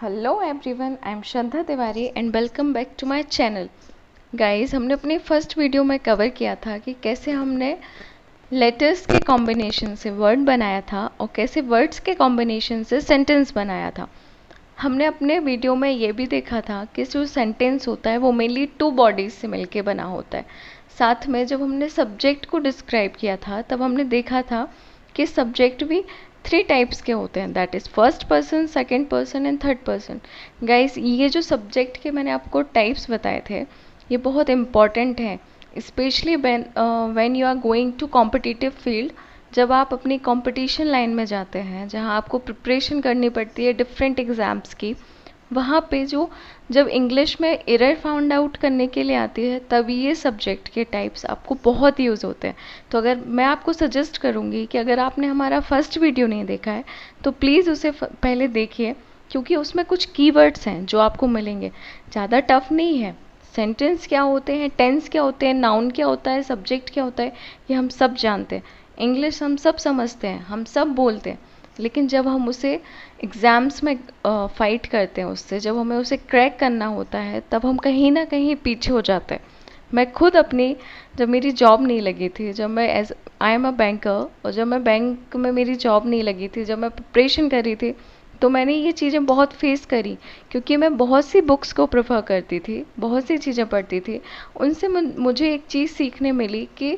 Hello everyone, I am Shraddha Tiwari and welcome back to my channel. Guys, हमने अपनी first video में cover किया था कि कैसे हमने लेटर्स के कॉम्बिनेशन से वर्ड बनाया था और कैसे वर्ड्स के कॉम्बिनेशन से सेंटेंस बनाया था। हमने अपने वीडियो में ये भी देखा था कि जो सेंटेंस होता है वो मेनली टू बॉडीज से मिलके बना होता है। साथ में जब हमने सब्जेक्ट को डिस्क्राइब किया था तब हमने देखा था कि सब्जेक्ट भी 3 टाइप्स के होते हैं, that is first person, second person and third person. Guys, ये जो सब्जेक्ट के मैंने आपको टाइप्स बताए थे ये बहुत इंपॉर्टेंट हैं, specially when you are going to competitive field. जब आप अपनी कंपटीशन लाइन में जाते हैं जहां आपको प्रिपरेशन करनी पड़ती है डिफरेंट एग्ज़ाम्स की, वहाँ पे जब इंग्लिश में एरर फाउंड आउट करने के लिए आती है तब ये सब्जेक्ट के टाइप्स आपको बहुत यूज़ होते हैं। तो अगर मैं आपको सजेस्ट करूँगी कि अगर आपने हमारा फर्स्ट वीडियो नहीं देखा है तो प्लीज़ उसे पहले देखिए, क्योंकि उसमें कुछ कीवर्ड्स हैं जो आपको मिलेंगे। ज़्यादा टफ नहीं है। सेंटेंस क्या होते हैं, टेंस क्या होते हैं, नाउन क्या होता है, सब्जेक्ट क्या होता है, ये हम सब जानते हैं। इंग्लिश हम सब समझते हैं, हम सब बोलते हैं, लेकिन जब हम उसे एग्ज़ाम्स में फ़ाइट करते हैं उससे, जब हमें उसे क्रैक करना होता है तब हम कहीं ना कहीं पीछे हो जाते हैं। मैं खुद अपनी जब मेरी जॉब नहीं लगी थी, जब मैं आई एम अ बैंकर, और जब मैं बैंक में मेरी जॉब नहीं लगी थी, जब मैं प्रिपरेशन कर रही थी, तो मैंने ये चीज़ें बहुत फेस करी, क्योंकि मैं बहुत सी बुक्स को प्रेफर करती थी, बहुत सी चीज़ें पढ़ती थी। उनसे मुझे एक चीज़ सीखने मिली कि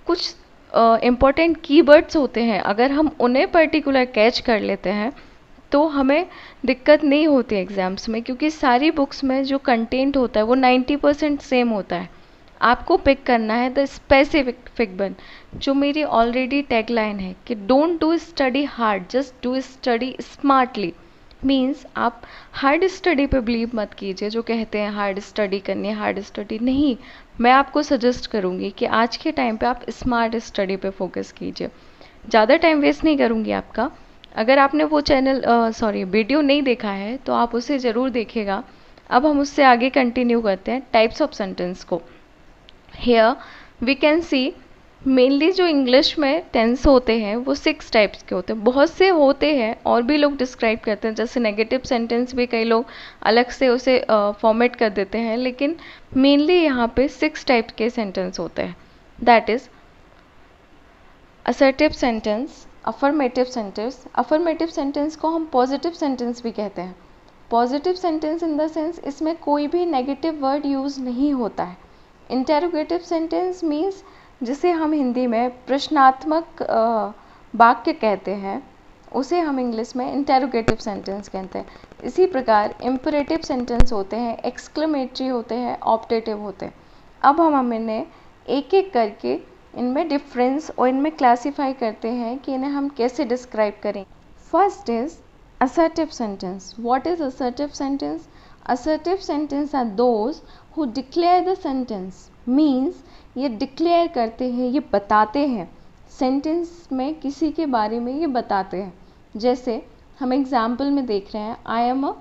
कुछ इम्पॉर्टेंट कीवर्ड्स होते हैं, अगर हम उन्हें पर्टिकुलर कैच कर लेते हैं तो हमें दिक्कत नहीं होती एग्ज़ाम्स में, क्योंकि सारी बुक्स में जो कंटेंट होता है वो 90% सेम होता है। आपको पिक करना है द स्पेसिफिक वन, जो मेरी ऑलरेडी टैगलाइन है कि don't do study hard, just do study smartly. Means आप हार्ड स्टडी पे बिलीव मत कीजिए, जो कहते हैं हार्ड स्टडी करनी है, हार्ड स्टडी नहीं। मैं आपको सजेस्ट करूँगी कि आज के टाइम पे आप स्मार्ट स्टडी पे फोकस कीजिए। ज़्यादा टाइम वेस्ट नहीं करूँगी आपका। अगर आपने वो वीडियो नहीं देखा है तो आप उसे ज़रूर देखिएगा। अब हम उससे आगे कंटिन्यू करते हैं टाइप्स ऑफ सेंटेंस को। Here we can see mainly जो इंग्लिश में टेंस होते हैं वो 6 टाइप्स के होते हैं। बहुत से होते हैं और भी लोग डिस्क्राइब करते हैं, जैसे नेगेटिव सेंटेंस भी कई लोग अलग से उसे फॉर्मेट कर देते हैं, लेकिन मेनली यहाँ पे 6 टाइप के सेंटेंस होते हैं, that is assertive sentence, affirmative sentence. Affirmative sentence को हम पॉजिटिव सेंटेंस भी कहते हैं। Positive sentence in the sense इसमें कोई भी नेगेटिव वर्ड यूज़ नहीं होता है। इंटेरोगेटिव सेंटेंस मीन्स जिसे हम हिंदी में प्रश्नात्मक वाक्य कहते हैं, उसे हम इंग्लिश में इंटेरोगेटिव सेंटेंस कहते हैं। इसी प्रकार इम्परेटिव सेंटेंस होते हैं, एक्सक्लेमेटरी होते हैं, ऑप्टेटिव होते हैं। अब हम इन्हें एक एक करके इनमें डिफरेंस और इनमें क्लासीफाई करते हैं कि इन्हें हम कैसे डिस्क्राइब करें। First is assertive sentence. What is assertive sentence? Assertive sentence are those who declare the sentence. Means ये डिक्लेयर करते हैं, ये बताते हैं, सेंटेंस में किसी के बारे में ये बताते हैं। जैसे हम एग्जाम्पल में देख रहे हैं, I am a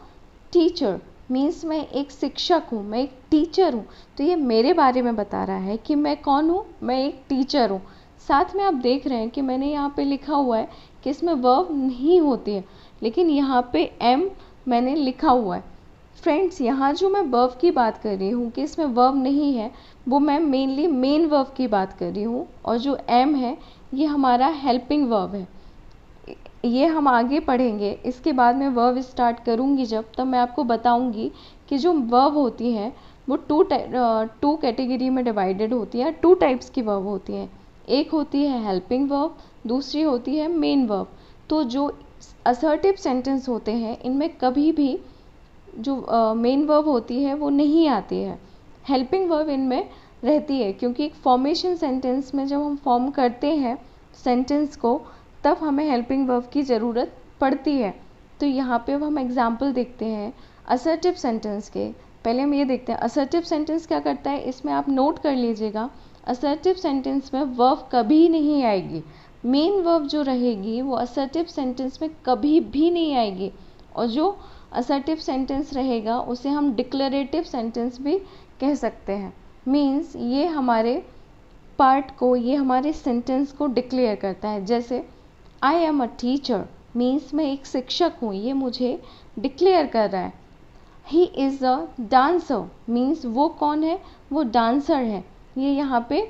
teacher, means मैं एक शिक्षक हूँ, मैं एक टीचर हूँ। तो ये मेरे बारे में बता रहा है कि मैं कौन हूँ, मैं एक टीचर हूँ। साथ में आप देख रहे हैं कि मैंने यहाँ पे लिखा हुआ है कि इसमें वर्ब नहीं होती है, लेकिन यहाँ पे एम मैंने लिखा हुआ है। फ्रेंड्स, यहाँ जो मैं वर्ब की बात कर रही हूँ कि इसमें वर्ब नहीं है, वो मैं मेनली मेन वर्ब की बात कर रही हूँ, और जो एम है ये हमारा हेल्पिंग वर्ब है। ये हम आगे पढ़ेंगे, इसके बाद मैं वर्ब स्टार्ट करूँगी जब, तब मैं आपको बताऊँगी कि जो वर्ब होती है वो टू कैटेगरी में डिवाइडेड होती है, 2 टाइप्स की वर्ब होती हैं। एक होती है हेल्पिंग वर्ब, दूसरी होती है मेन वर्ब। तो जो असर्टिव सेंटेंस होते हैं इनमें कभी भी जो मेन वर्ब होती है वो नहीं आती है, हेल्पिंग वर्ब इनमें रहती है, क्योंकि एक फॉर्मेशन सेंटेंस में जब हम फॉर्म करते हैं सेंटेंस को तब हमें हेल्पिंग वर्ब की ज़रूरत पड़ती है। तो यहाँ पे अब हम एग्जाम्पल देखते हैं असर्टिव सेंटेंस के। पहले हम ये देखते हैं असर्टिव सेंटेंस क्या करता है, इसमें आप नोट कर लीजिएगा, असर्टिव सेंटेंस में वर्ब कभी नहीं आएगी। मेन वर्ब जो रहेगी वो असर्टिव सेंटेंस में कभी भी नहीं आएगी, और जो असर्टिव सेंटेंस रहेगा उसे हम डिक्लेरेटिव सेंटेंस भी कह सकते हैं। मीन्स ये हमारे पार्ट को, ये हमारे सेंटेंस को डिक्लेयर करता है। जैसे I am a teacher means मैं एक शिक्षक हूँ, ये मुझे डिक्लेयर कर रहा है। ही इज़ अ डांसर मीन्स वो कौन है, वो डांसर है, ये यहाँ पे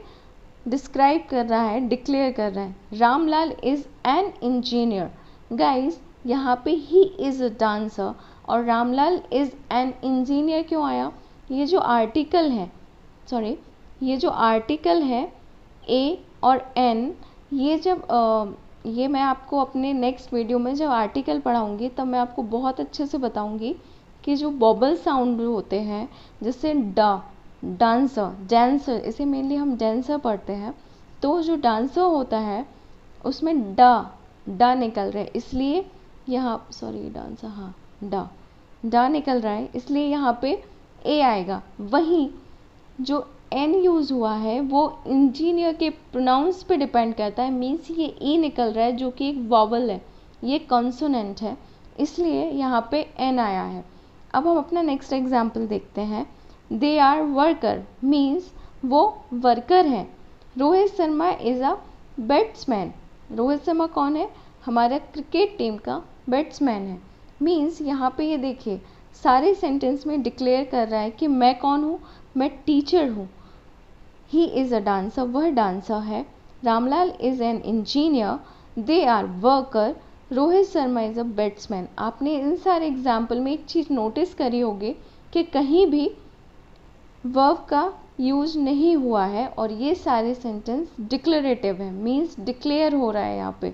डिस्क्राइब कर रहा है, डिक्लेयर कर रहा है। Ramlal is an engineer, guys यहाँ पे ही इज़ अ डांसर और रामलाल इज़ एन इंजीनियर क्यों आया? ये जो आर्टिकल है, ये जो आर्टिकल है ए और एन, ये जब ये मैं आपको अपने नेक्स्ट वीडियो में जब आर्टिकल पढ़ाऊँगी तब मैं आपको बहुत अच्छे से बताऊँगी कि जो बॉबल साउंड होते हैं, जैसे डांसर, इसे मेनली हम डांसर पढ़ते हैं, तो जो डांसर होता है उसमें डा निकल रहा है, इसलिए यहाँ डांसर, हाँ डा निकल रहा है, इसलिए यहाँ पे ए आएगा। वहीं जो एन यूज़ हुआ है वो इंजीनियर के प्रोनाउंस पे डिपेंड करता है, मीन्स ये ई निकल रहा है जो कि एक वॉवल है, ये कॉन्सोनेंट है, इसलिए यहाँ पे एन आया है। अब हम अपना नेक्स्ट एग्जाम्पल देखते हैं। दे आर वर्कर मीन्स वो वर्कर हैं। Rohit Sharma is a batsman, Rohit Sharma कौन है? हमारा क्रिकेट टीम का बैट्समैन है। मीन्स यहाँ पे ये देखिए सारे सेंटेंस में डिक्लेयर कर रहा है कि मैं कौन हूँ, मैं टीचर हूँ। ही इज़ अ डांसर, वह डांसर है। Ramlal is an engineer, they are worker, Rohit Sharma is a batsman. आपने इन सारे एग्जाम्पल में एक चीज़ नोटिस करी होगी कि कहीं भी वर्ब का यूज नहीं हुआ है और ये सारे सेंटेंस डिक्लेरेटिव है, मीन्स डिक्लेयर हो रहा है यहाँ पे।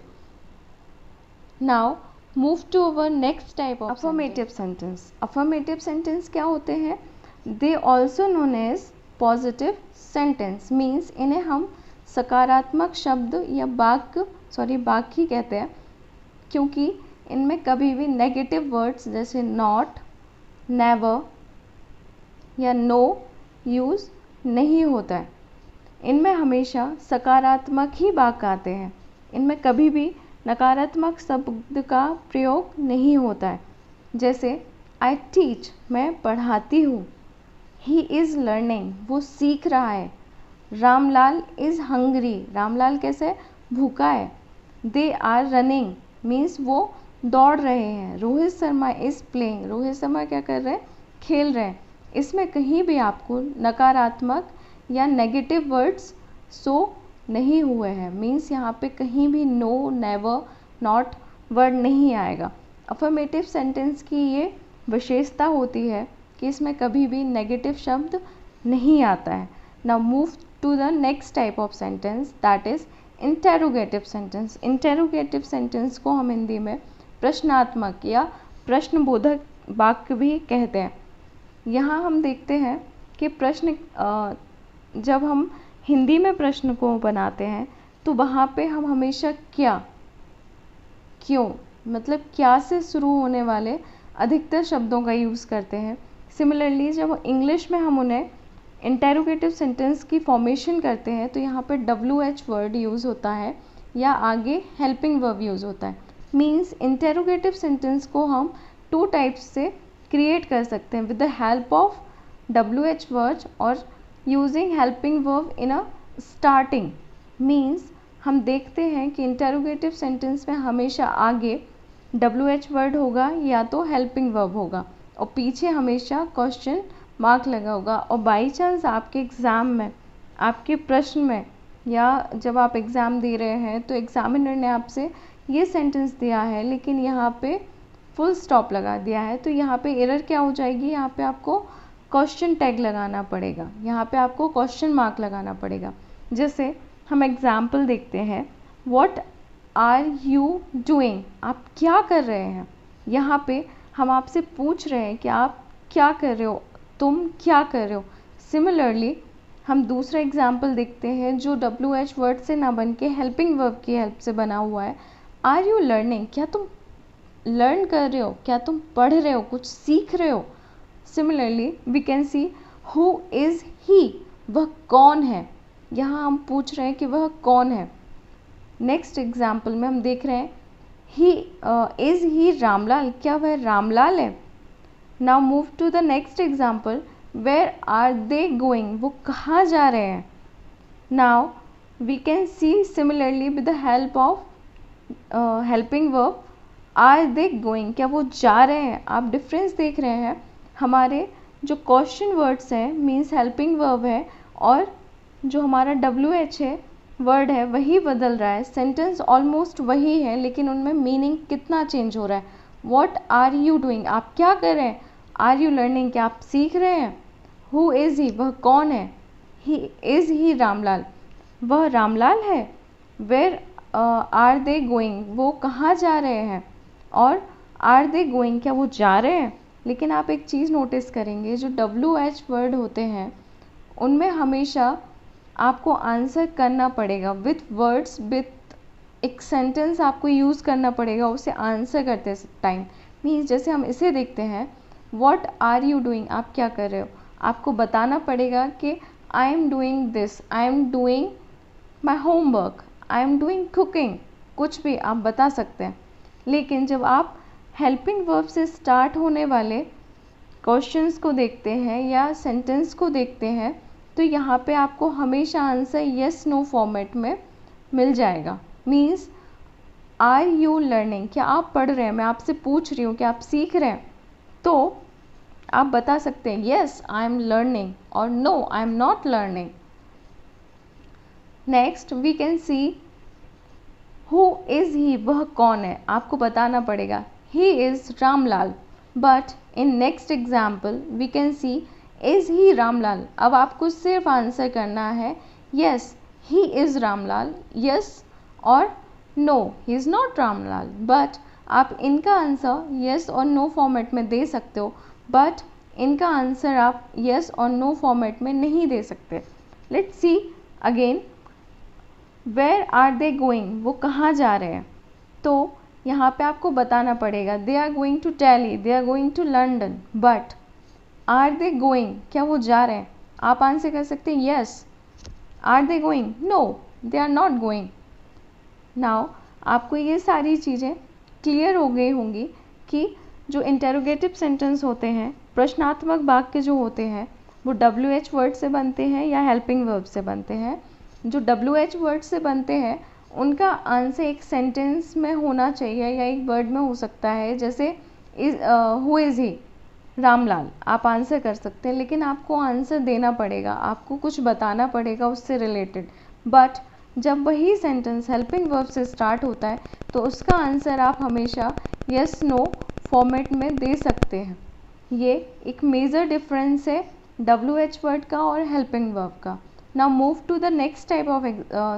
Now move to our next type of affirmative sentence. Affirmative sentence क्या होते हैं? They also known as positive sentence, means इन्हें हम सकारात्मक शब्द या वाक्य ही कहते हैं, क्योंकि इनमें कभी भी नेगेटिव वर्ड्स जैसे नॉट, नेवर या नो यूज़ नहीं होता है। इनमें हमेशा सकारात्मक ही वाक्य आते हैं, इनमें कभी भी नकारात्मक शब्द का प्रयोग नहीं होता है। जैसे आई टीच, मैं पढ़ाती हूँ। ही इज़ लर्निंग, वो सीख रहा है। रामलाल इज़ हंग्री, रामलाल कैसे? भूखा है। दे आर रनिंग मीन्स वो दौड़ रहे हैं। रोहित शर्मा इज़ प्लेइंग, रोहित शर्मा क्या कर रहे हैं? खेल रहे हैं। इसमें कहीं भी आपको नकारात्मक या नेगेटिव वर्ड्स शो नहीं हुए हैं, मीन्स यहाँ पे कहीं भी नो, नेवर, नॉट वर्ड नहीं आएगा। अफर्मेटिव सेंटेंस की ये विशेषता होती है कि इसमें कभी भी नेगेटिव शब्द नहीं आता है। Now move to the next type of sentence, that is interrogative sentence. Interrogative sentence को हम हिंदी में प्रश्नात्मक या प्रश्नबोधक वाक्य भी कहते हैं। यहाँ हम देखते हैं कि प्रश्न जब हम हिंदी में प्रश्न को बनाते हैं तो वहाँ पे हम हमेशा क्या, क्यों, मतलब क्या से शुरू होने वाले अधिकतर शब्दों का यूज़ करते हैं। सिमिलरली जब इंग्लिश में हम उन्हें इंटेरोगेटिव सेंटेंस की फॉर्मेशन करते हैं तो यहाँ पे WH वर्ड यूज़ होता है या आगे हेल्पिंग वर्ब यूज़ होता है। मीन्स इंटेरोगेटिव सेंटेंस को हम 2 टाइप्स से क्रिएट कर सकते हैं, with the help of WH word और using helping verb in a starting. Means हम देखते हैं कि इंटेरोगेटिव सेंटेंस में हमेशा आगे WH वर्ड होगा या तो हेल्पिंग वर्ब होगा और पीछे हमेशा क्वेश्चन मार्क लगा होगा। और बाई चांस आपके एग्ज़ाम में, आपके प्रश्न में या जब आप एग्ज़ाम दे रहे हैं तो एग्ज़ामिनर ने आपसे ये सेंटेंस दिया है लेकिन यहाँ पे फुल स्टॉप लगा दिया है, तो यहाँ पे एरर क्या हो जाएगी? यहाँ पे आपको क्वेश्चन टैग लगाना पड़ेगा, यहाँ पे आपको क्वेश्चन मार्क लगाना पड़ेगा। जैसे हम एग्जाम्पल देखते हैं, व्हाट आर यू डूइंग, आप क्या कर रहे हैं। यहाँ पे हम आपसे पूछ रहे हैं कि आप क्या कर रहे हो, तुम क्या कर रहे हो। सिमिलरली हम दूसरा एग्जाम्पल देखते हैं जो WH वर्ड से ना बन के हेल्पिंग वर्ब की हेल्प से बना हुआ है। आर यू लर्निंग, क्या तुम लर्न कर रहे हो, क्या तुम पढ़ रहे हो, कुछ सीख रहे हो। Similarly we can see who is he, वह कौन है। यहाँ हम पूछ रहे हैं कि वह कौन है। नेक्स्ट एग्जाम्पल में हम देख रहे हैं ही इज़ ही रामलाल, क्या वह रामलाल है। Now move to the next example, where are they going, वो कहाँ जा रहे हैं। Now we can see similarly with the help of helping verb, are they going, क्या वो जा रहे हैं। आप डिफरेंस देख रहे हैं, हमारे जो क्वेश्चन वर्ड्स हैं मीन्स हेल्पिंग वर्ब है, और जो हमारा WH है वर्ड है वही बदल रहा है, सेंटेंस ऑलमोस्ट वही है, लेकिन उनमें मीनिंग कितना चेंज हो रहा है। व्हाट आर यू डूइंग, आप क्या कर रहे हैं। आर यू लर्निंग, क्या आप सीख रहे हैं। हु इज़ ही, वह कौन है। ही इज़ ही रामलाल, वह रामलाल है। वेयर आर दे गोइंग, वो कहाँ जा रहे हैं। और आर दे गोइंग, क्या वो जा रहे हैं। लेकिन आप एक चीज़ नोटिस करेंगे, जो WH वर्ड होते हैं उनमें हमेशा आपको आंसर करना पड़ेगा विथ वर्ड्स, विथ एक सेंटेंस आपको यूज़ करना पड़ेगा उसे आंसर करते टाइम। मीन्स जैसे हम इसे देखते हैं, व्हाट आर यू डूइंग, आप क्या कर रहे हो। आपको बताना पड़ेगा कि I am doing this, I am doing my homework, I am doing cooking, कुछ भी आप बता सकते हैं। लेकिन जब आप हेल्पिंग वर्ब से स्टार्ट होने वाले क्वेश्चंस को देखते हैं या सेंटेंस को देखते हैं, तो यहाँ पे आपको हमेशा आंसर येस नो फॉर्मेट में मिल जाएगा। मीन्स आर यू लर्निंग, क्या आप पढ़ रहे हैं। मैं आपसे पूछ रही हूँ कि आप सीख रहे हैं, तो आप बता सकते हैं येस आई एम लर्निंग और no I am not learning. Next we can see who is he, वह कौन है। आपको बताना पड़ेगा he is Ramlal, but in next example we can see is he Ramlal. अब आपको सिर्फ आंसर करना है yes he is Ramlal, yes और no he is not Ramlal. But आप इनका आंसर यस और नो फॉर्मेट में दे सकते हो, बट इनका आंसर आप यस और नो फॉर्मेट में नहीं दे सकते। Let's see again, where are they going, वो कहाँ जा रहे हैं। तो यहाँ पे आपको बताना पड़ेगा they are going to Delhi, they are going to London, but are they going, क्या वो जा रहे हैं। आप आंसर कर सकते हैं yes. Are they going, no they are not going. Now आपको ये सारी चीज़ें क्लियर हो गई होंगी कि जो इंटेरोगेटिव सेंटेंस होते हैं, प्रश्नात्मक वाक्य जो होते हैं, वो WH वर्ड से बनते हैं या हेल्पिंग वर्ब से बनते हैं। जो WH वर्ड से बनते हैं उनका आंसर एक सेंटेंस में होना चाहिए या एक वर्ड में हो सकता है, जैसे हु इज़ ही, रामलाल। आप आंसर कर सकते हैं, लेकिन आपको आंसर देना पड़ेगा, आपको कुछ बताना पड़ेगा उससे रिलेटेड। बट जब वही सेंटेंस हेल्पिंग वर्ब से स्टार्ट होता है तो उसका आंसर आप हमेशा यस नो फॉर्मेट में दे सकते हैं। ये एक मेजर डिफरेंस है WH वर्ड का और हेल्पिंग वर्ब का। Now move to the next type of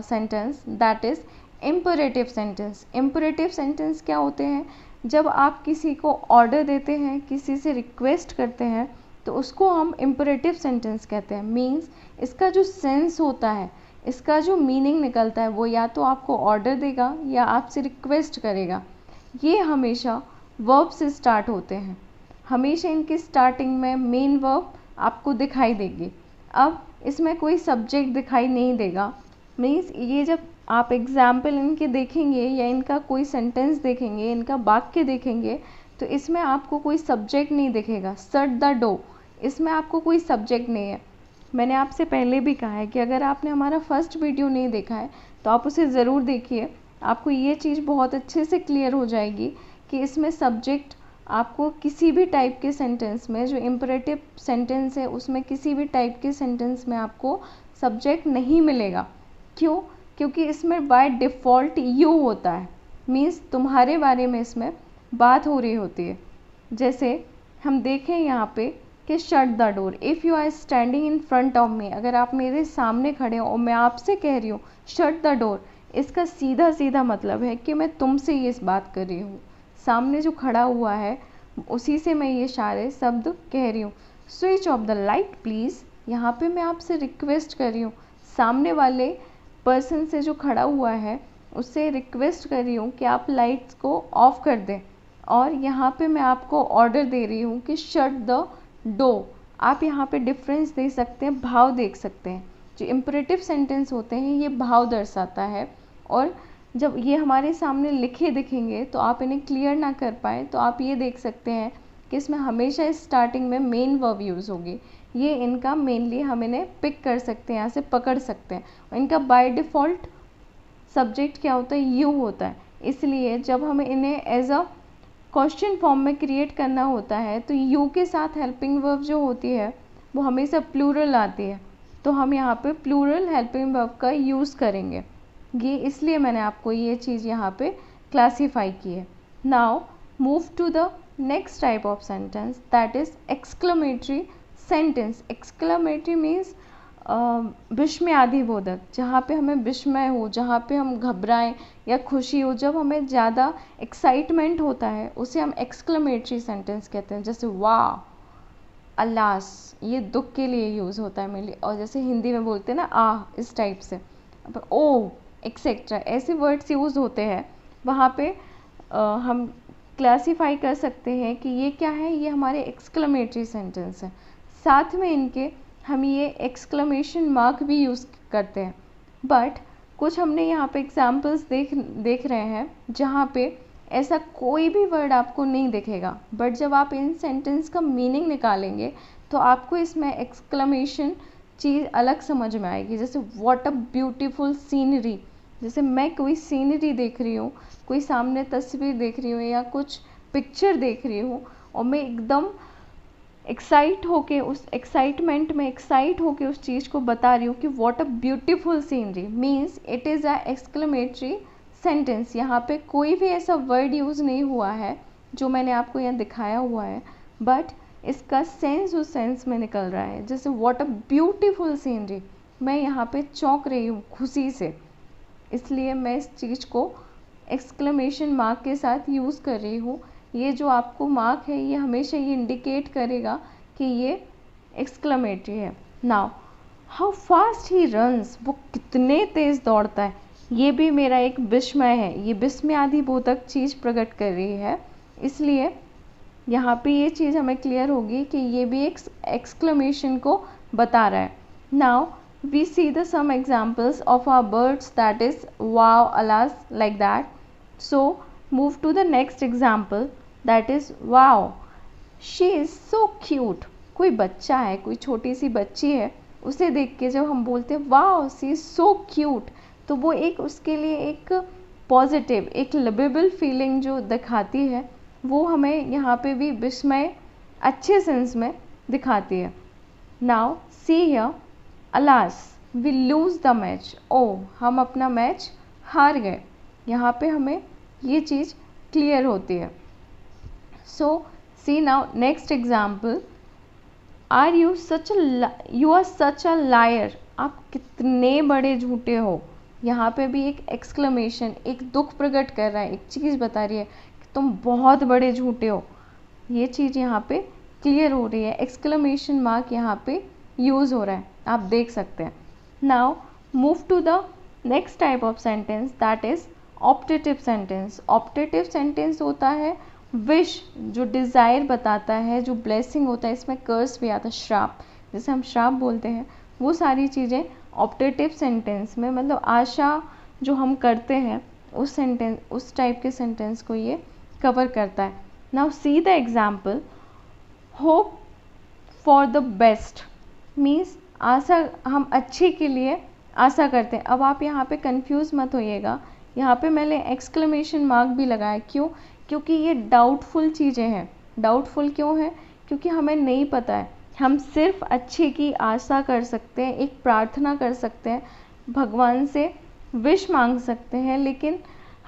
sentence, that is imperative sentence. Imperative sentence क्या होते हैं, जब आप किसी को ऑर्डर देते हैं, किसी से रिक्वेस्ट करते हैं, तो उसको हम इम्परेटिव सेंटेंस कहते हैं। मीन्स इसका जो सेंस होता है, इसका जो मीनिंग निकलता है, वो या तो आपको ऑर्डर देगा या आपसे रिक्वेस्ट करेगा। ये हमेशा वर्ब से स्टार्ट होते हैं, हमेशा इनकी स्टार्टिंग में मेन वर्ब आपको दिखाई देगी। अब इसमें कोई सब्जेक्ट दिखाई नहीं देगा। मीन्स ये जब आप एग्जाम्पल इनके देखेंगे या इनका कोई सेंटेंस देखेंगे, इनका वाक्य देखेंगे, तो इसमें आपको कोई सब्जेक्ट नहीं दिखेगा। शट द डोर, इसमें आपको कोई सब्जेक्ट नहीं है। मैंने आपसे पहले भी कहा है कि अगर आपने हमारा फर्स्ट वीडियो नहीं देखा है तो आप उसे ज़रूर देखिए, आपको ये चीज़ बहुत अच्छे से क्लियर हो जाएगी कि इसमें सब्जेक्ट आपको किसी भी टाइप के सेंटेंस में, जो इम्परेटिव सेंटेंस है उसमें किसी भी टाइप के सेंटेंस में आपको सब्जेक्ट नहीं मिलेगा। क्यों? क्योंकि इसमें बाय डिफ़ॉल्ट यू होता है। मीन्स तुम्हारे बारे में इसमें बात हो रही होती है। जैसे हम देखें यहाँ पे कि shut the door, if you are standing in front of me, अगर आप मेरे सामने खड़े हो और मैं आपसे कह रही हूँ शट द डोर, इसका सीधा सीधा मतलब है कि मैं तुमसे ये बात कर रही हूँ। सामने जो खड़ा हुआ है उसी से मैं ये सारे शब्द कह रही हूँ। Switch off the light please, यहाँ पे मैं आपसे रिक्वेस्ट कर रही हूँ, सामने वाले पर्सन से जो खड़ा हुआ है उससे रिक्वेस्ट कर रही हूँ कि आप लाइट्स को ऑफ कर दें। और यहाँ पे मैं आपको ऑर्डर दे रही हूँ कि शट द डोर। आप यहाँ पे डिफरेंस दे सकते हैं, भाव देख सकते हैं। जो इम्परेटिव सेंटेंस होते हैं ये भाव दर्शाता है, और जब ये हमारे सामने लिखे दिखेंगे तो आप इन्हें क्लियर ना कर पाए तो आप ये देख सकते हैं कि इसमें हमेशा स्टार्टिंग में मेन वर्ब यूज़ होगी। ये इनका मेनली हम इन्हें पिक कर सकते हैं, यहाँ से पकड़ सकते हैं। इनका बाय डिफ़ॉल्ट सब्जेक्ट क्या होता है, यू होता है। इसलिए जब हमें इन्हें एज अ क्वेश्चन फॉर्म में क्रिएट करना होता है तो यू के साथ हेल्पिंग वर्ब जो होती है वो हमेशा प्लूरल आती है, तो हम यहाँ पे प्लूरल हेल्पिंग वर्ब का यूज़ करेंगे। ये इसलिए मैंने आपको ये चीज़ यहाँ पे क्लासीफाई की है। Now move to the next type of sentence, that is exclamatory sentence. Exclamatory means विस्मयादिबोधक, जहाँ पे हमें विस्मय हो, जहाँ पे हम घबराएं या खुशी हो, जब हमें ज़्यादा एक्साइटमेंट होता है उसे हम एक्सक्लेमेटरी सेंटेंस कहते हैं। जैसे वाह, अलास, ये दुख के लिए यूज़ होता है मेनली, और जैसे हिंदी में बोलते हैं ना आह, इस टाइप से। अब ओ एक्सेट्रा ऐसे वर्ड्स यूज़ होते हैं, वहाँ पे हम क्लासीफाई कर सकते हैं कि ये क्या है, ये हमारे एक्सक्लेमेटरी सेंटेंस है। साथ में इनके हम ये एक्सक्लेमेशन मार्क भी यूज़ करते हैं। बट कुछ हमने यहाँ पे एग्जाम्पल्स देख रहे हैं जहाँ पे ऐसा कोई भी वर्ड आपको नहीं दिखेगा, बट जब आप इन सेंटेंस का मीनिंग निकालेंगे तो आपको इसमें एक्सक्लेमेशन चीज़ अलग समझ में आएगी। जैसे व्हाट अ ब्यूटीफुल सीनरी, जैसे मैं कोई सीनरी देख रही हूँ, कोई सामने तस्वीर देख रही हूँ या कुछ पिक्चर देख रही हूँ, और मैं एकदम एक्साइट होके उस एक्साइटमेंट में एक्साइट होके उस चीज़ को बता रही हूँ कि what a beautiful scenery, means it is a exclamatory sentence. यहाँ पे कोई भी ऐसा वर्ड यूज़ नहीं हुआ है जो मैंने आपको यहाँ दिखाया हुआ है, बट इसका सेंस उस सेंस में निकल रहा है। जैसे व्हाट अ ब्यूटीफुल सीनरी, मैं यहाँ पे चौंक रही हूँ खुशी से, इसलिए मैं इस चीज़ को एक्सक्लेमेशन मार्क के साथ यूज़ कर रही हूँ। ये जो आपको मार्क है ये हमेशा ये इंडिकेट करेगा कि ये एक्सक्लेमेटरी है। Now how fast he runs, वो कितने तेज़ दौड़ता है, ये भी मेरा एक विस्मय है, ये विस्मयादिबोधक चीज़ प्रकट कर रही है। इसलिए यहाँ पे ये चीज़ हमें क्लियर होगी कि ये भी एक एक्सक्लेमेशन को बता रहा है। Now we see the some examples of our birds, that is wow, alas, like that. So move to the next example, that is wow, she is so cute. कोई बच्चा है, कोई छोटी सी बच्ची है, उसे देख के जब हम बोलते हैं wow she is so cute, तो वो एक उसके लिए एक पॉजिटिव, एक लवेबल फीलिंग जो दिखाती है, वो हमें यहाँ पे भी विस्मय अच्छे सेंस में दिखाती है। Now see here, alas we lose the match, ओ हम अपना मैच हार गए, यहाँ पे हमें ये चीज़ क्लियर होती है। So see now next example, are you such you are such a liar, आप कितने बड़े झूठे हो। यहाँ पे भी एक एक्सक्लेमेशन, एक दुख प्रकट कर रहा है, एक चीज़ बता रही है कि तुम बहुत बड़े झूठे हो। ये चीज़ यहाँ पे क्लियर हो रही है, एक्सक्लेमेशन मार्क यहाँ पे यूज़ हो रहा है, आप देख सकते हैं। Now move to the next type of sentence, that is optative sentence. Optative sentence होता है विश, जो डिज़ायर बताता है, जो ब्लेसिंग होता है, इसमें कर्स भी आता है, श्राप, जैसे हम श्राप बोलते हैं, वो सारी चीज़ें ऑप्टेटिव सेंटेंस में, मतलब आशा जो हम करते हैं उस सेंटेंस, उस टाइप के सेंटेंस को ये कवर करता है। Now see the example, hope for the best means आशा, हम अच्छे के लिए आशा करते हैं। अब आप यहाँ पे कंफ्यूज मत होइएगा, यहाँ पे मैंने एक्सक्लेमेशन मार्क भी लगाया, क्यों, क्योंकि ये डाउटफुल चीज़ें हैं। डाउटफुल क्यों है, क्योंकि हमें नहीं पता है, हम सिर्फ अच्छे की आशा कर सकते हैं, एक प्रार्थना कर सकते हैं, भगवान से विश मांग सकते हैं, लेकिन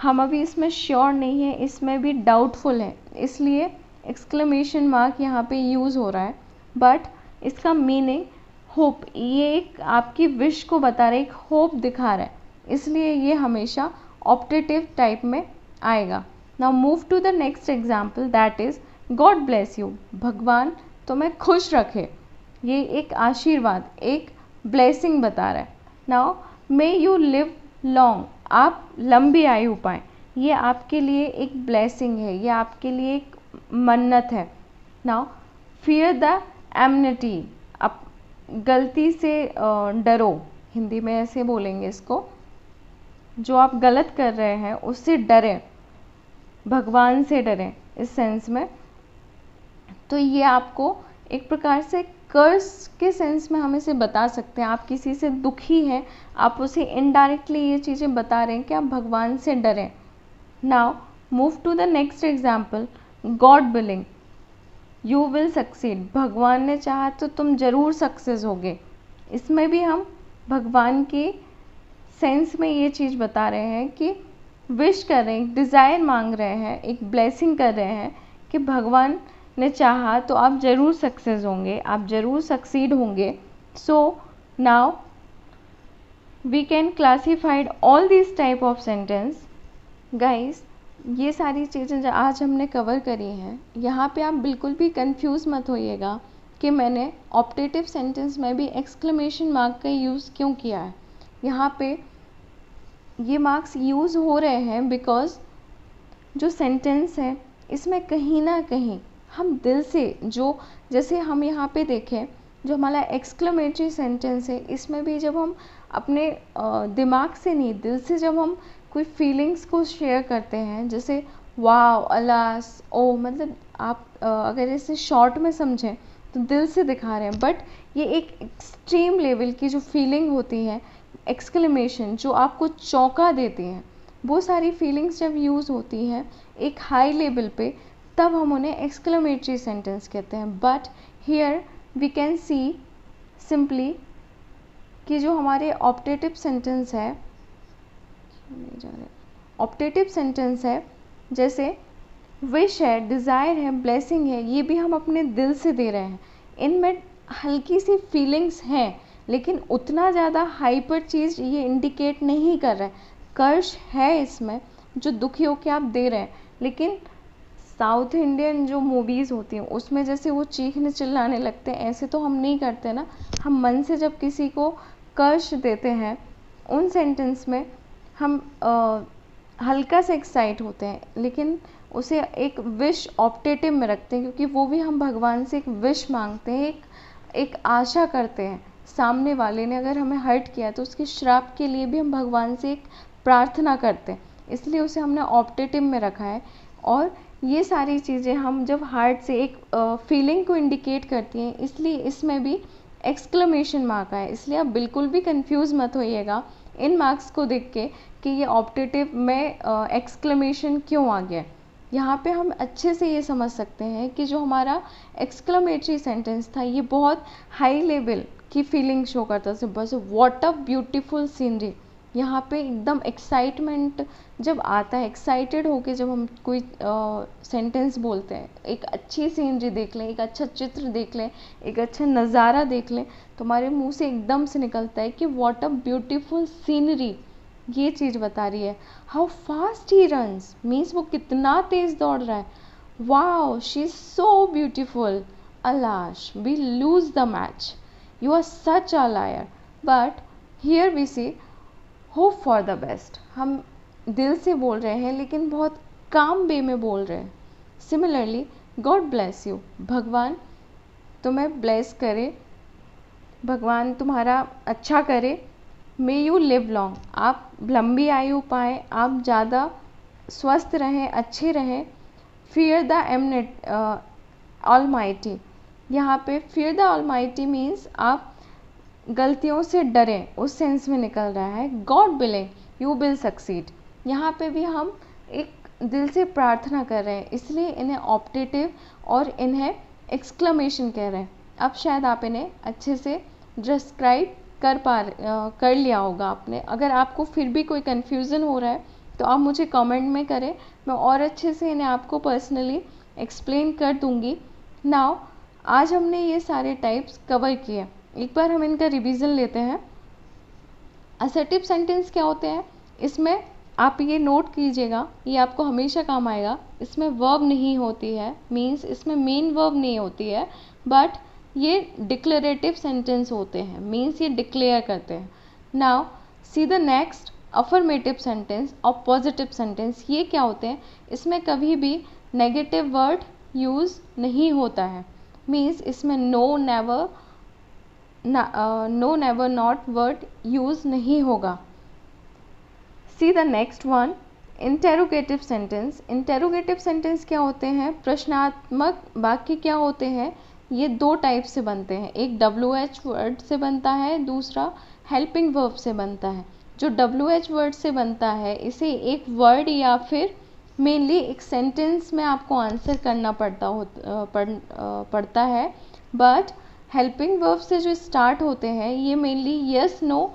हम अभी इसमें श्योर नहीं है, इसमें भी डाउटफुल है, इसलिए एक्सक्लेमेशन मार्क यहाँ पे यूज़ हो रहा है। बट इसका मीनिंग होप, ये एक आपकी विश को बता रहा है, एक होप दिखा रहा है, इसलिए ये हमेशा ऑप्टेटिव टाइप में आएगा। Now move to the next example, that is God bless you, भगवान तुम्हें खुश रखे, ये एक आशीर्वाद, एक ब्लेसिंग बता रहा है। Now may you live long, आप लंबी आयु पाएँ, ये आपके लिए एक ब्लेसिंग है, ये आपके लिए एक मन्नत है। नाउ फियर द एमनिटी, आप गलती से डरो, हिंदी में ऐसे बोलेंगे इसको, जो आप गलत कर रहे हैं उससे डरें, भगवान से डरें इस सेंस में। तो ये आपको एक प्रकार से कर्स के सेंस में हम इसे बता सकते हैं। आप किसी से दुखी हैं, आप उसे इनडायरेक्टली ये चीज़ें बता रहे हैं कि आप भगवान से डरें। Now move to the next example, God willing you will succeed. भगवान ने चाहा तो तुम जरूर सक्सेस होगे। इसमें भी हम भगवान के सेंस में ये चीज़ बता रहे हैं कि विश कर रहे हैं, डिज़ायर मांग रहे हैं, एक ब्लेसिंग कर रहे हैं कि भगवान ने चाहा तो आप ज़रूर सक्सेस होंगे, आप ज़रूर सक्सीड होंगे। So now we can classified all this type of sentence. Guys, ये सारी चीज़ें जो आज हमने कवर करी हैं, यहाँ पे आप बिल्कुल भी कंफ्यूज मत होइएगा कि मैंने ऑप्टेटिव सेंटेंस में भी एक्सक्लेमेशन मार्क का यूज़ क्यों किया है। यहाँ पे ये मार्क्स यूज़ हो रहे हैं बिकॉज जो सेंटेंस है इसमें कहीं ना कहीं हम दिल से, जो जैसे हम यहाँ पे देखें, जो हमारा एक्सक्लेमेटरी सेंटेंस है, इसमें भी जब हम अपने दिमाग से नहीं, दिल से जब हम कोई फीलिंग्स को शेयर करते हैं, जैसे वाओ, अलास, ओ, मतलब आप अगर इसे शॉर्ट में समझें तो दिल से दिखा रहे हैं। बट ये एक एक्सट्रीम लेवल की जो फीलिंग होती है, एक्सक्लेमेशन, जो आपको चौंका देती हैं, वो सारी फीलिंग्स जब यूज़ होती हैं एक हाई लेवल पे, तब हम उन्हें एक्सक्लेमेटरी सेंटेंस कहते हैं। But here we can see simply कि जो हमारे ऑप्टेटिव सेंटेंस है, ऑप्टेटिव सेंटेंस है, जैसे विश है, डिज़ायर है, ब्लेसिंग है, ये भी हम अपने दिल से दे रहे हैं। इनमें हल्की सी फीलिंग्स हैं, लेकिन उतना ज़्यादा हाइपर चीज़ ये इंडिकेट नहीं कर रहा है। कर्ष है इसमें जो दुखी होकर आप दे रहे हैं, लेकिन साउथ इंडियन जो मूवीज़ होती हैं उसमें जैसे वो चीखने चिल्लाने लगते हैं, ऐसे तो हम नहीं करते ना। हम मन से जब किसी को कर्ष देते हैं, उन सेंटेंस में हम हल्का से एक्साइट होते हैं, लेकिन उसे एक विश ऑप्टेटिव में रखते हैं, क्योंकि वो भी हम भगवान से एक विश मांगते हैं, एक आशा करते हैं। सामने वाले ने अगर हमें हर्ट किया तो उसके श्राप के लिए भी हम भगवान से एक प्रार्थना करते हैं, इसलिए उसे हमने ऑप्टेटिव में रखा है। और ये सारी चीज़ें हम जब हार्ट से एक फीलिंग को इंडिकेट करती हैं, इसलिए इसमें भी एक्सक्लेमेशन मार्क है। इसलिए आप बिल्कुल भी कंफ्यूज मत होइएगा इन मार्क्स को देख के कि ये ऑप्टेटिव में एक्सक्लेमेशन क्यों आ गया। यहाँ पे हम अच्छे से ये समझ सकते हैं कि जो हमारा एक्सक्लेमेटरी सेंटेंस था, ये बहुत हाई लेवल की फीलिंग शो करता था। बस व्हाट अ ब्यूटीफुल सीनरी, यहाँ पे एकदम एक्साइटमेंट जब आता है, एक्साइटेड होके जब हम कोई सेंटेंस बोलते हैं, एक अच्छी सीनरी देख लें, एक अच्छा चित्र देख लें, एक अच्छा नज़ारा देख लें, तो हमारे मुंह से एकदम से निकलता है कि व्हाट अ ब्यूटीफुल सीनरी, ये चीज़ बता रही है। How fast he runs, means वो कितना तेज़ दौड़ रहा है। Wow, she is so beautiful, alas, we lose the match, you are such a liar. But here we see hope for the best, हम दिल से बोल रहे हैं लेकिन बहुत काम वे में बोल रहे हैं। सिमिलरली, गॉड ब्लेस यू, भगवान तुम्हें ब्लेस करे, भगवान तुम्हारा अच्छा करे। मे यू लिव लॉन्ग, आप लंबी आयु पाएँ, आप ज़्यादा स्वस्थ रहें, अच्छे रहें। फियर द एमनेट ऑलमाइटी, यहाँ पे फियर द ऑलमाइटी मीन्स आप गलतियों से डरें, उस सेंस में निकल रहा है। God willing you will succeed, यहाँ पे भी हम एक दिल से प्रार्थना कर रहे हैं, इसलिए इन्हें ऑप्टेटिव और इन्हें एक्सक्लेमेशन कह रहे हैं। अब शायद आप इन्हें अच्छे से डिस्क्राइब कर लिया होगा आपने। अगर आपको फिर भी कोई कन्फ्यूज़न हो रहा है तो आप मुझे कमेंट में करें, मैं और अच्छे से इन्हें आपको पर्सनली एक्सप्लेन कर दूँगी। नाउ आज हमने ये सारे टाइप्स कवर किए, एक बार हम इनका रिवीजन लेते हैं। असर्टिव सेंटेंस क्या होते हैं, इसमें आप ये नोट कीजिएगा, ये आपको हमेशा काम आएगा। इसमें वर्ब नहीं होती है, मीन्स इसमें मेन वर्ब नहीं होती है, बट ये डिक्लेरेटिव सेंटेंस होते हैं, मीन्स ये डिक्लेयर करते हैं। Now see the next, affirmative sentence और पॉजिटिव सेंटेंस। ये क्या होते हैं, इसमें कभी भी नेगेटिव वर्ड यूज़ नहीं होता है, मीन्स इसमें no, never, no, never, not word use नहीं होगा। See the next one, interrogative sentence. Interrogative sentence क्या होते हैं, प्रश्नात्मक वाक्य क्या होते हैं, ये दो टाइप से बनते हैं, एक WH वर्ड से बनता है, दूसरा हेल्पिंग वर्ब से बनता है। जो WH वर्ड से बनता है इसे एक वर्ड या फिर मेनली एक सेंटेंस में आपको आंसर करना पड़ता है, बट हेल्पिंग वर्ब से जो स्टार्ट होते हैं ये मेनली यस नो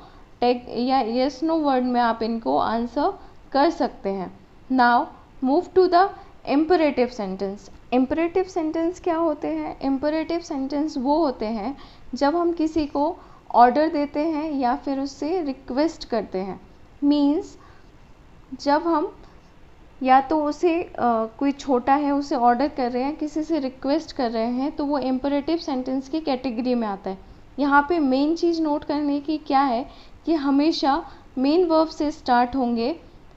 टेक या यस नो वर्ड में आप इनको आंसर कर सकते हैं। Now move to the imperative sentence. Imperative sentence क्या होते हैं? इम्परेटिव सेंटेंस वो होते हैं जब हम किसी को ऑर्डर देते हैं या फिर उससे रिक्वेस्ट करते हैं। मीन्स जब हम या तो उसे कोई छोटा है उसे ऑर्डर कर रहे हैं, किसी से रिक्वेस्ट कर रहे हैं, तो वो इम्परेटिव सेंटेंस की कैटेगरी में आता है। यहाँ पे मेन चीज़ नोट करने की क्या है कि हमेशा मेन वर्ब से स्टार्ट होंगे।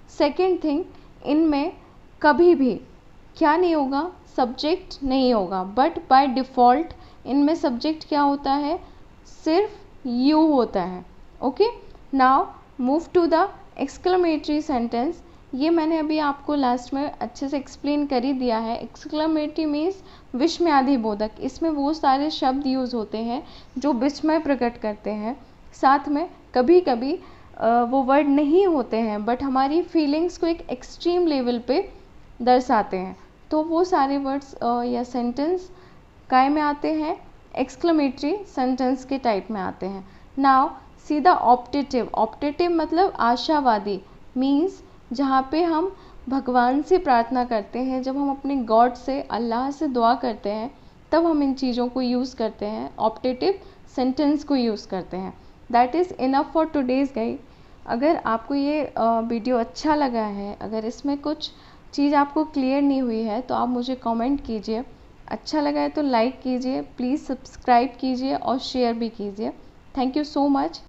सेकंड थिंग, इनमें कभी भी क्या नहीं होगा? सब्जेक्ट नहीं होगा, बट बाय डिफ़ॉल्ट इनमें सब्जेक्ट क्या होता है? सिर्फ यू होता है। Okay, now move to the exclamatory sentence. ये मैंने अभी आपको लास्ट में अच्छे से एक्सप्लेन कर ही दिया है। एक्सक्लेमेटरी मीन्स विस्मयादि बोधक। इसमें वो सारे शब्द यूज़ होते हैं जो विस्मय प्रकट करते हैं। साथ में कभी कभी वो वर्ड नहीं होते हैं बट हमारी फीलिंग्स को एक एक्सट्रीम लेवल पे दर्शाते हैं, तो वो सारे वर्ड्स या सेंटेंस काय में आते हैं? एक्सक्लेमेटरी सेंटेंस के टाइप में आते हैं। Now see the optative. Optative मतलब आशावादी। मीन्स जहाँ पे हम भगवान से प्रार्थना करते हैं, जब हम अपने गॉड से, अल्लाह से दुआ करते हैं, तब हम इन चीज़ों को यूज़ करते हैं, ऑप्टेटिव सेंटेंस को यूज़ करते हैं। That is enough for today's guide. अगर आपको ये वीडियो अच्छा लगा है, अगर इसमें कुछ चीज़ आपको क्लियर नहीं हुई है तो आप मुझे कमेंट कीजिए। अच्छा लगा है तो लाइक कीजिए, प्लीज़ सब्सक्राइब कीजिए और शेयर भी कीजिए। Thank you so much.